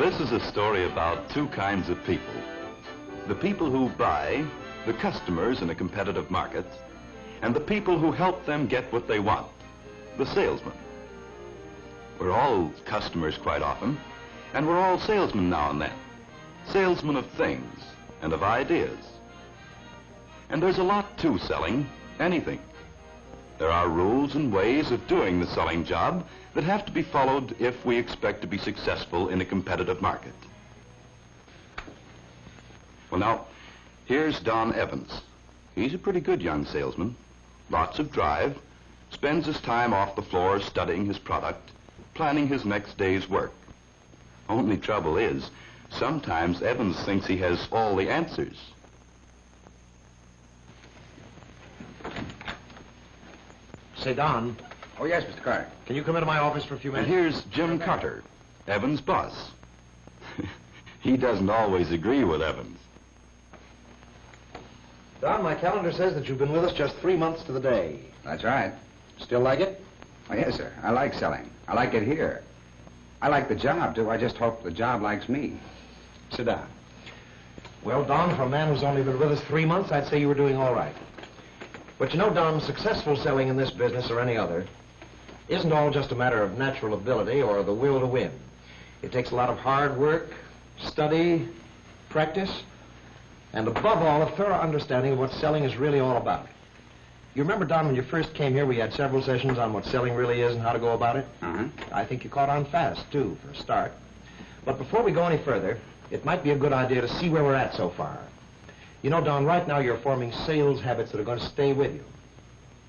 This is a story about two kinds of people. The people who buy, the customers in a competitive market, and the people who help them get what they want, the salesmen. We're all customers quite often, and we're all salesmen now and then. Salesmen of things and of ideas. And there's a lot to selling, anything. There are rules and ways of doing the selling job that have to be followed if we expect to be successful in a competitive market. Well, now, here's Don Evans. He's a pretty good young salesman. Lots of drive, spends his time off the floor studying his product, planning his next day's work. Only trouble is, sometimes Evans thinks he has all the answers. Say, Don. Oh, yes, Mr. Carter. Can you come into my office for a few And minutes? here's Jim Carter, Evans' boss. He doesn't always agree with Evans. Don, my calendar says that you've been with us just 3 months to the day. That's right. Still like it? Oh, yes, sir. I like selling. I like it here. I like the job, too. I just hope the job likes me. Sit down. Well, Don, for a man who's only been with us 3 months, I'd say you were doing all right. But you know, Don, successful selling in this business or any other isn't all just a matter of natural ability or the will to win. It takes a lot of hard work, study, practice, and above all, a thorough understanding of what selling is really all about. You remember, Don, when you first came here, we had several sessions on what selling really is and how to go about it? Uh-huh. I think you caught on fast, too, for a start. But before we go any further, it might be a good idea to see where we're at so far. You know, Don, right now you're forming sales habits that are going to stay with you.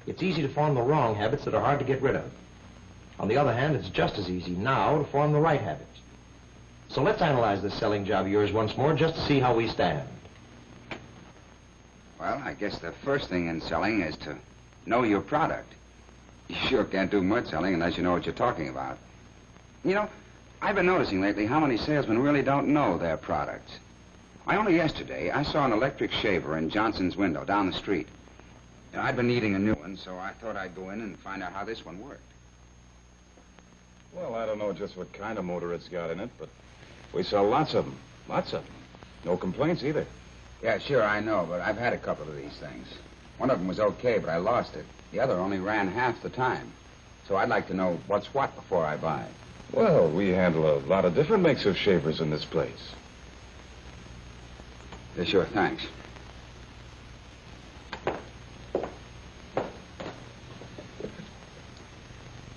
It's easy to form the wrong habits that are hard to get rid of. On the other hand, it's just as easy now to form the right habits. So let's analyze this selling job of yours once more just to see how we stand. Well, I guess the first thing in selling is to know your product. You sure can't do much selling unless you know what you're talking about. You know, I've been noticing lately how many salesmen really don't know their products. Only yesterday, I saw an electric shaver in Johnson's window down the street. I'd been needing a new one, so I thought I'd go in and find out how this one worked. Well, I don't know just what kind of motor it's got in it, but we sell lots of them. Lots of them. No complaints either. Yeah, sure, I know, but I've had a couple of these things. One of them was okay, but I lost it. The other only ran half the time. So I'd like to know what's what before I buy. Well, we handle a lot of different makes of shavers in this place. Yeah, sure, thanks.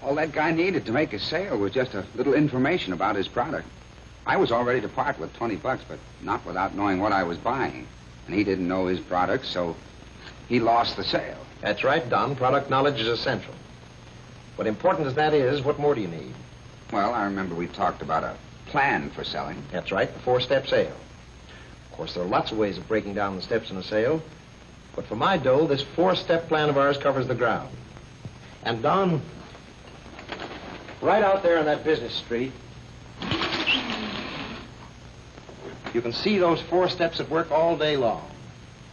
All that guy needed to make a sale was just a little information about his product. I was all ready to part with $20, but not without knowing what I was buying. And he didn't know his product, so he lost the sale. That's right, Don. Product knowledge is essential. But important as that is, what more do you need? Well, I remember we talked about a plan for selling. That's right, the 4-step sale. Of course, there are lots of ways of breaking down the steps in a sale. But for my dough, this 4-step plan of ours covers the ground. And, Don, right out there on that business street, you can see those 4 steps at work all day long.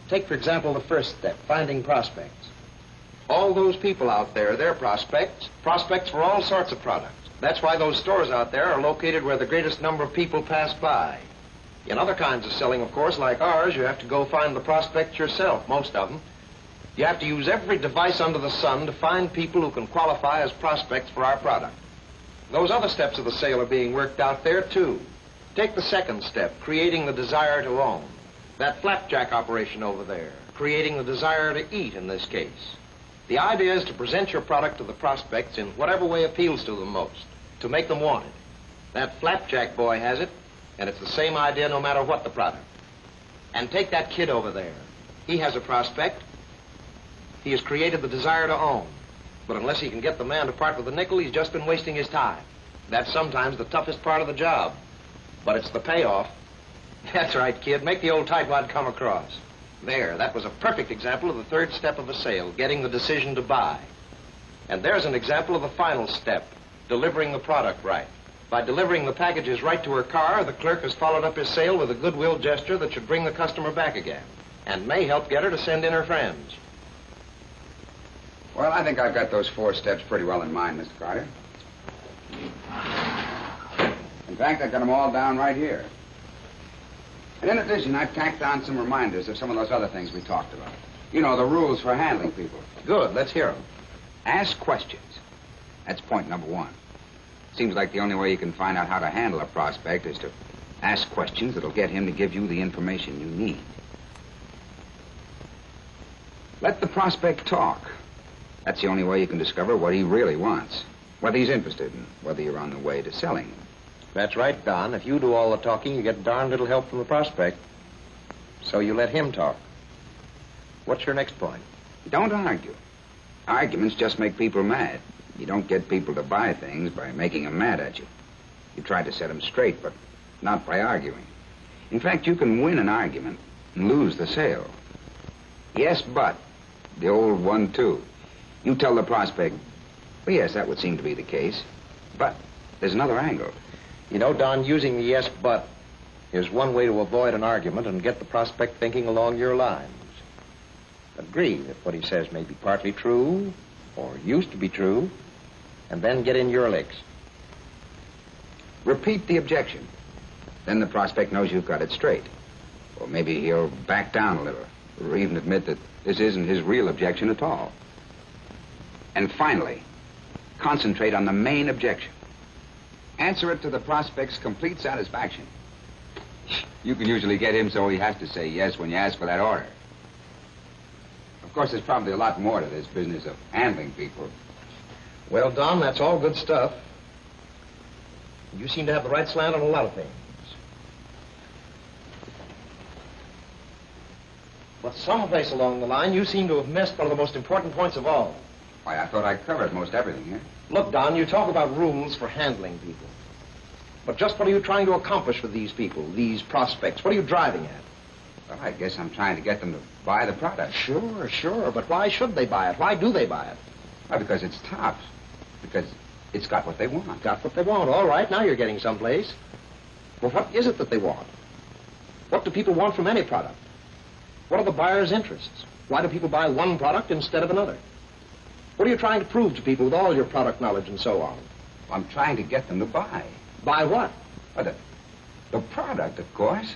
Take, for example, the first step, finding prospects. All those people out there, they're prospects for all sorts of products. That's why those stores out there are located where the greatest number of people pass by. In other kinds of selling, of course, like ours, you have to go find the prospects yourself, most of them. You have to use every device under the sun to find people who can qualify as prospects for our product. Those other steps of the sale are being worked out there, too. Take the second step, creating the desire to own. That flapjack operation over there, creating the desire to eat in this case. The idea is to present your product to the prospects in whatever way appeals to them most, to make them want it. That flapjack boy has it, and it's the same idea no matter what the product. And take that kid over there. He has a prospect. He has created the desire to own. But unless he can get the man to part with a nickel, he's just been wasting his time. That's sometimes the toughest part of the job. But it's the payoff. That's right, kid. Make the old tightwad come across. There, that was a perfect example of the third step of the sale, getting the decision to buy. And there's an example of the final step, delivering the product right. By delivering the packages right to her car, the clerk has followed up his sale with a goodwill gesture that should bring the customer back again and may help get her to send in her friends. Well, I think I've got those 4 steps pretty well in mind, Mr. Carter. In fact, I've got them all down right here. And in addition, I've tacked on some reminders of some of those other things we talked about. You know, the rules for handling people. Good, let's hear them. Ask questions. That's point number one. Seems like the only way you can find out how to handle a prospect is to ask questions that'll get him to give you the information you need. Let the prospect talk. That's the only way you can discover what he really wants, whether he's interested and whether you're on the way to selling him. That's right, Don. If you do all the talking, you get darn little help from the prospect. So you let him talk. What's your next point? Don't argue. Arguments just make people mad. You don't get people to buy things by making them mad at you. You try to set them straight, but not by arguing. In fact, you can win an argument and lose the sale. Yes, but. The old 1-2. You tell the prospect, well, yes, that would seem to be the case, but there's another angle. You know, Don, using the yes, but is one way to avoid an argument and get the prospect thinking along your lines. Agree that what he says may be partly true, or used to be true, and then get in your licks. Repeat the objection. Then the prospect knows you've got it straight. Or maybe he'll back down a little, or even admit that this isn't his real objection at all. And finally, concentrate on the main objection. Answer it to the prospect's complete satisfaction. You can usually get him so he has to say yes when you ask for that order. Of course, there's probably a lot more to this business of handling people. Well, Don, that's all good stuff. You seem to have the right slant on a lot of things. But someplace along the line, you seem to have missed one of the most important points of all. Why, I thought I covered most everything here. Look, Don, you talk about rules for handling people. But just what are you trying to accomplish with these people, these prospects? What are you driving at? Well, I guess I'm trying to get them to buy the product. Sure. But why should they buy it? Why do they buy it? Well, because it's tops. Because it's got what they want. Got what they want. All right, now you're getting someplace. Well, what is it that they want? What do people want from any product? What are the buyer's interests? Why do people buy one product instead of another? What are you trying to prove to people with all your product knowledge and so on? I'm trying to get them to buy. Buy what? Well, the product, of course.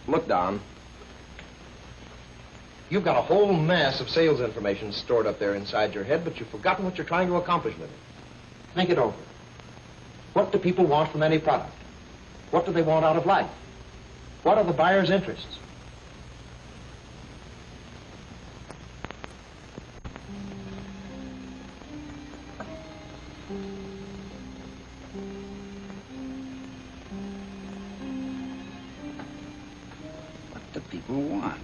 Look, Don, you've got a whole mass of sales information stored up there inside your head, but you've forgotten what you're trying to accomplish with it. Think it over. What do people want from any product? What do they want out of life? What are the buyer's interests? What do people want?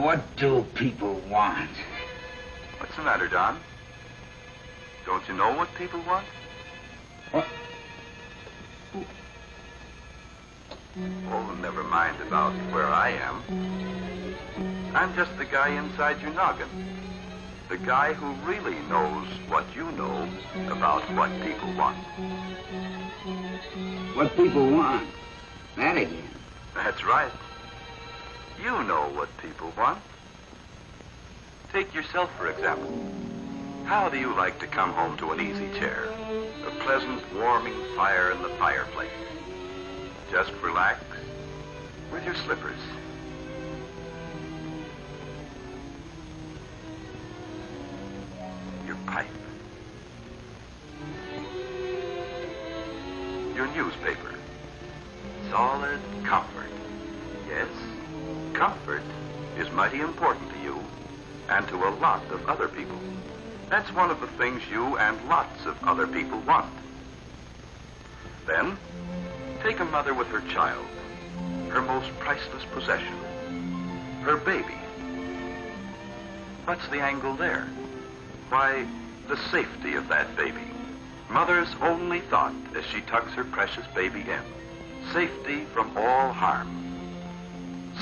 What do people want? What's the matter, Don? Don't you know what people want? What? Oh, never mind about where I am. I'm just the guy inside your noggin. The guy who really knows what you know about what people want. What people want? That again. That's right. You know what people want. Take yourself, for example. How do you like to come home to an easy chair? A pleasant, warming fire in the fireplace. Just relax with your slippers. Your pipe. your newspaper. Solid comfort. Yes, comfort is mighty important to you and to a lot of other people. That's one of the things you and lots of other people want. Then, take a mother with her child, her most priceless possession, her baby. What's the angle there? Why, the safety of that baby. Mother's only thought as she tucks her precious baby in. Safety from all harm.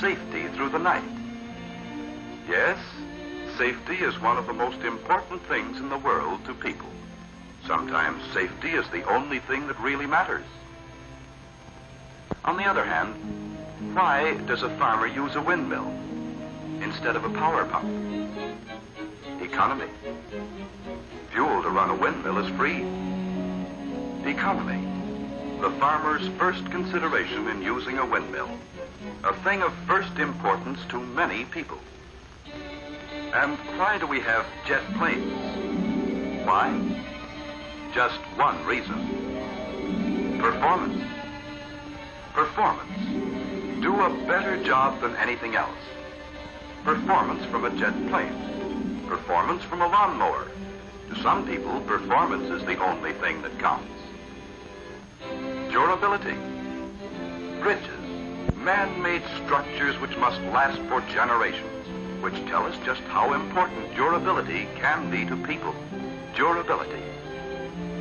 Safety through the night. Yes, safety is one of the most important things in the world to people. Sometimes safety is the only thing that really matters. On the other hand, why does a farmer use a windmill instead of a power pump? Economy. Fuel to run a windmill is free. Economy. The farmer's first consideration in using a windmill. A thing of first importance to many people. And why do we have jet planes? Why? Just one reason. Performance. Performance. Do a better job than anything else. Performance from a jet plane. Performance from a lawnmower. To some people, performance is the only thing that counts. Durability. Bridges. Man-made structures which must last for generations, which tell us just how important durability can be to people. Durability.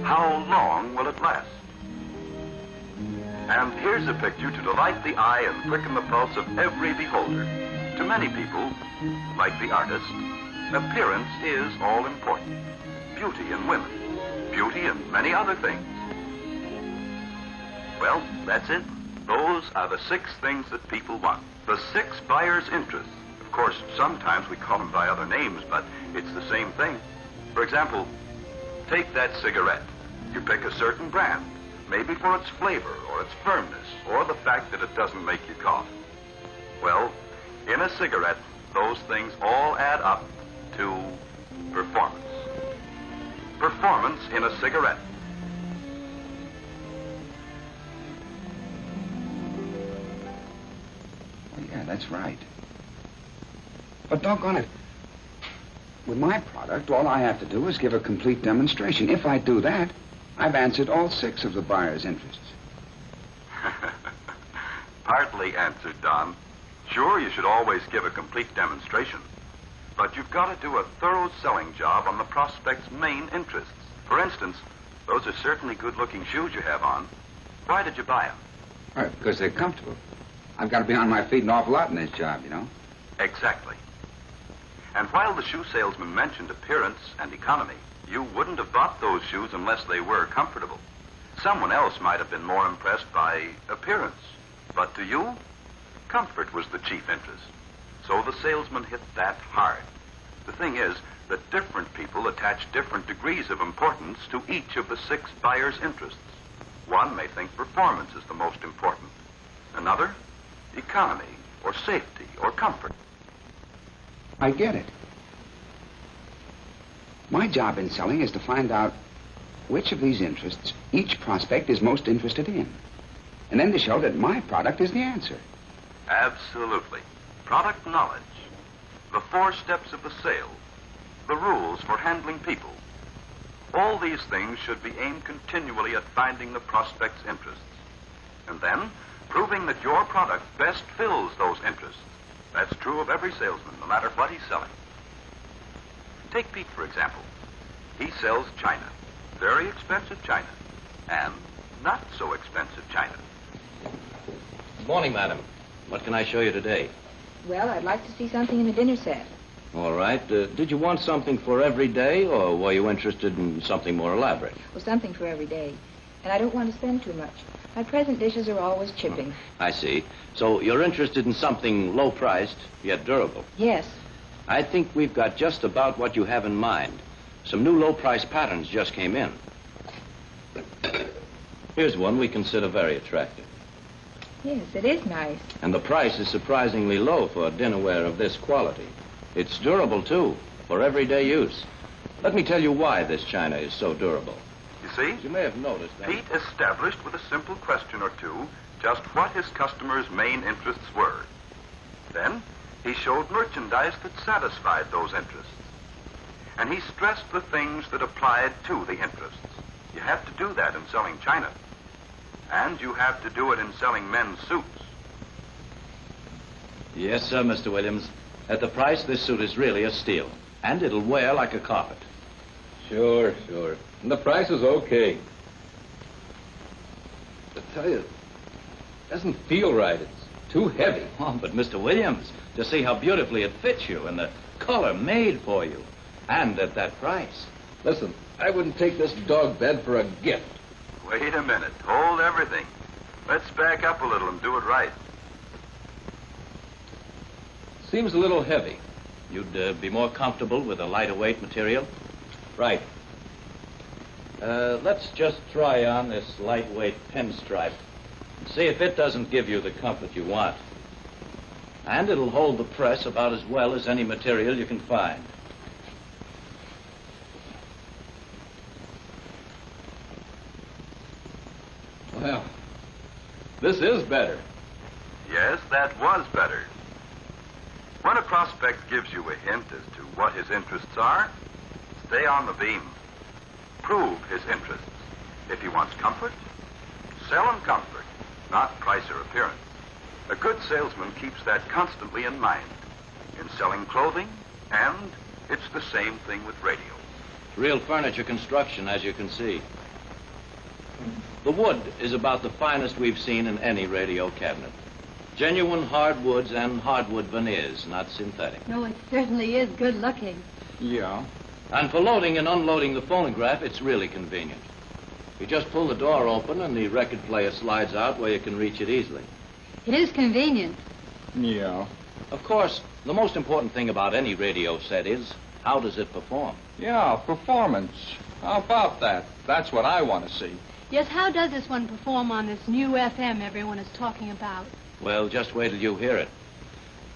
How long will it last? And here's a picture to delight the eye and quicken the pulse of every beholder. To many people, like the artist, appearance is all important. Beauty in women, beauty in many other things. Well, that's it. Those are the 6 things that people want. The 6 buyer's interests. Of course, sometimes we call them by other names, but it's the same thing. For example, take that cigarette. You pick a certain brand, maybe for its flavor or its firmness or the fact that it doesn't make you cough. Well, in a cigarette, those things all add up to performance. Performance in a cigarette. Well, yeah, that's right. But doggone it, with my product, all I have to do is give a complete demonstration. If I do that, I've answered all 6 of the buyer's interests. Partly answered, Don. Sure, you should always give a complete demonstration. But you've got to do a thorough selling job on the prospect's main interests. For instance, those are certainly good-looking shoes you have on. Why did you buy them? Right, because they're comfortable. I've got to be on my feet an awful lot in this job, you know. Exactly. And while the shoe salesman mentioned appearance and economy, you wouldn't have bought those shoes unless they were comfortable. Someone else might have been more impressed by appearance. But to you, comfort was the chief interest. So the salesman hit that hard. The thing is that different people attach different degrees of importance to each of the 6 buyer's interests. One may think performance is the most important. Another, economy, or safety, or comfort. I get it. My job in selling is to find out which of these interests each prospect is most interested in. And then to show that my product is the answer. Absolutely. Product knowledge. The 4 steps of the sale. The rules for handling people. All these things should be aimed continually at finding the prospect's interests. And then, proving that your product best fills those interests. That's true of every salesman, no matter what he's selling. Take Pete, for example. He sells china. Very expensive china. And not so expensive china. Good morning, madam. What can I show you today? Well, I'd like to see something in the dinner set. All right. Did you want something for every day, or were you interested in something more elaborate? Well, something for every day. And I don't want to spend too much. My present dishes are always chipping. I see. So you're interested in something low-priced, yet durable. Yes. I think we've got just about what you have in mind. Some new low-price patterns just came in. Here's one we consider very attractive. Yes, it is nice. And the price is surprisingly low for dinnerware of this quality. It's durable, too, for everyday use. Let me tell you why this china is so durable. You see? You may have noticed that. Pete established with a simple question or two just what his customers' main interests were. Then he showed merchandise that satisfied those interests. And he stressed the things that applied to the interests. You have to do that in selling china. And you have to do it in selling men's suits. Yes, sir, Mr. Williams. At the price, this suit is really a steal. And it'll wear like a carpet. Sure. And the price is okay. I tell you, it doesn't feel right. It's too heavy. Oh, but Mr. Williams, just see how beautifully it fits you and the color made for you. And at that price. Listen, I wouldn't take this dog bed for a gift. Wait a minute. Hold everything. Let's back up a little and do it right. Seems a little heavy. You'd be more comfortable with a lighter weight material? Right. Let's just try on this lightweight pinstripe and see if it doesn't give you the comfort you want. And it'll hold the press about as well as any material you can find. Well, this is better. Yes, that was better. When a prospect gives you a hint as to what his interests are, stay on the beam. Prove his interests. If he wants comfort, sell him comfort, not price or appearance. A good salesman keeps that constantly in mind in selling clothing, and it's the same thing with radio. Real furniture construction, as you can see. The wood is about the finest we've seen in any radio cabinet. Genuine hardwoods and hardwood veneers, not synthetic. No, it certainly is good looking. Yeah. And for loading and unloading the phonograph, it's really convenient. You just pull the door open and the record player slides out where you can reach it easily. It is convenient. Yeah. Of course, the most important thing about any radio set is, how does it perform? Yeah, performance. How about that? That's what I want to see. Yes, how does this one perform on this new FM everyone is talking about? Well, just wait till you hear it.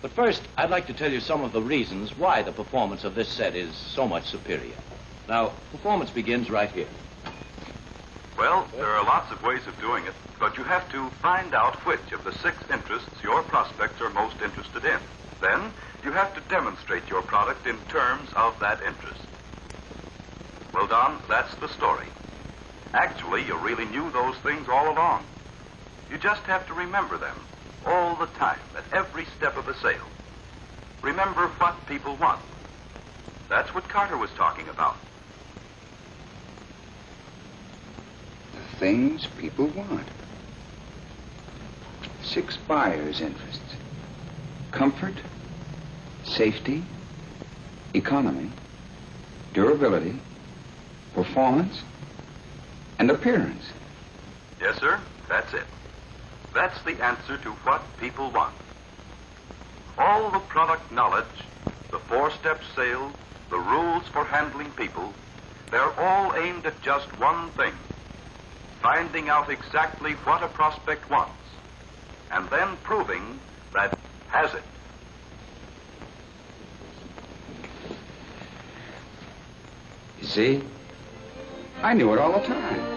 But first, I'd like to tell you some of the reasons why the performance of this set is so much superior. Now, performance begins right here. Well, there are lots of ways of doing it, but you have to find out which of the 6 interests your prospects are most interested in. Then, you have to demonstrate your product in terms of that interest. Well, Don, that's the story. Actually, you really knew those things all along. You just have to remember them all the time, at every step of the sale. Remember what people want. That's what Carter was talking about. The things people want. 6 buyers' interests. Comfort, safety, economy, durability, performance, and appearance. Yes, sir, that's it. That's the answer to what people want. All the product knowledge, the 4-step sale, the rules for handling people, they're all aimed at just one thing: finding out exactly what a prospect wants, and then proving that has it. You see? I knew it all the time.